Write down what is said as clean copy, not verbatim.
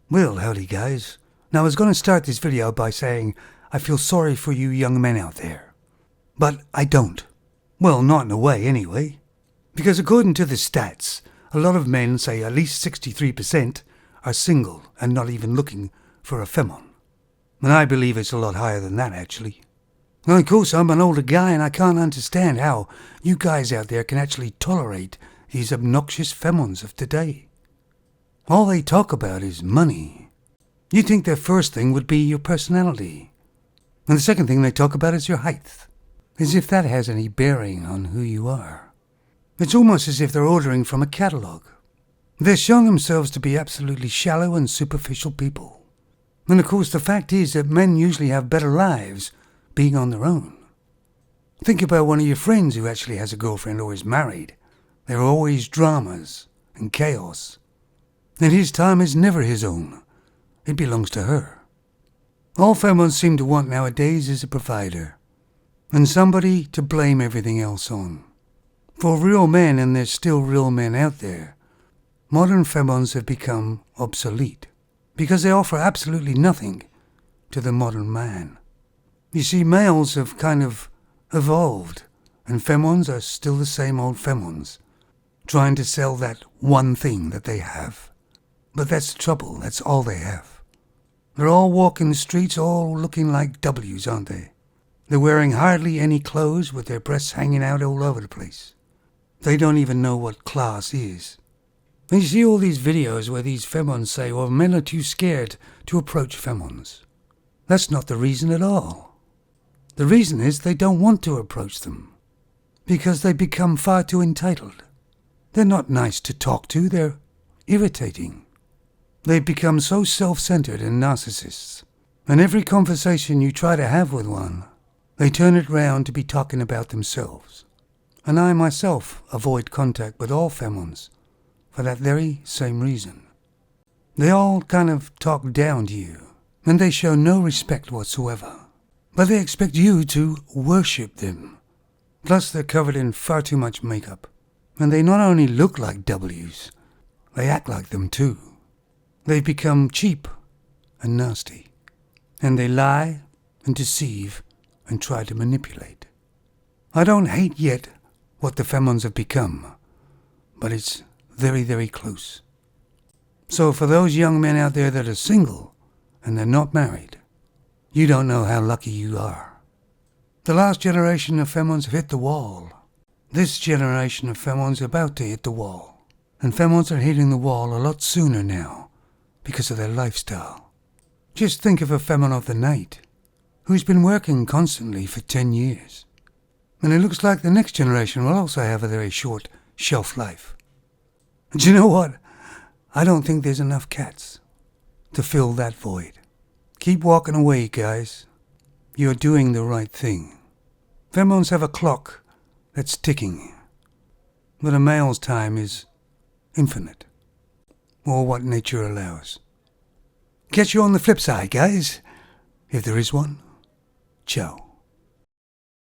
Well, howdy guys. Now I was going to start this video by saying I feel sorry for you young men out there. But I don't. Well, not in a way anyway. Because according to the stats, a lot of men, say at least 63%, are single and not even looking for a femon. And I believe it's a lot higher than that actually. Now of course I'm an older guy and I can't understand how you guys out there can actually tolerate these obnoxious femons of today. All they talk about is money. You'd think their first thing would be your personality. And the second thing they talk about is your height. As if that has any bearing on who you are. It's almost as if they're ordering from a catalogue. They're showing themselves to be absolutely shallow and superficial people. And of course the fact is that men usually have better lives being on their own. Think about one of your friends who actually has a girlfriend or is married. There are always dramas and chaos. And his time is never his own. It belongs to her. All femons seem to want nowadays is a provider. And somebody to blame everything else on. For real men, and there's still real men out there, modern femons have become obsolete. Because they offer absolutely nothing to the modern man. You see, males have kind of evolved. And femons are still the same old femons. Trying to sell that one thing that they have. But that's the trouble, that's all they have. They're all walking the streets all looking like W's, aren't they? They're wearing hardly any clothes with their breasts hanging out all over the place. They don't even know what class is. And you see all these videos where these femons say, well, men are too scared to approach femons. That's not the reason at all. The reason is they don't want to approach them. Because they become far too entitled. They're not nice to talk to, they're irritating. They've become so self-centered and narcissists. And every conversation you try to have with one, they turn it round to be talking about themselves. And I myself avoid contact with all femons for that very same reason. They all kind of talk down to you, and they show no respect whatsoever. But they expect you to worship them. Plus they're covered in far too much makeup. And they not only look like W's, they act like them too. They've become cheap and nasty. And they lie and deceive and try to manipulate. I don't hate yet what the femons have become, but it's very, very close. So for those young men out there that are single and they're not married, you don't know how lucky you are. The last generation of femons have hit the wall. This generation of femons are about to hit the wall. And femons are hitting the wall a lot sooner now because of their lifestyle. Just think of a femon of the night who's been working constantly for 10 years. And it looks like the next generation will also have a very short shelf life. And you know what? I don't think there's enough cats to fill that void. Keep walking away, guys. You're doing the right thing. Femons have a clock that's ticking. But a male's time is infinite. Or what nature allows. Catch you on the flip side, guys. If there is one. Ciao.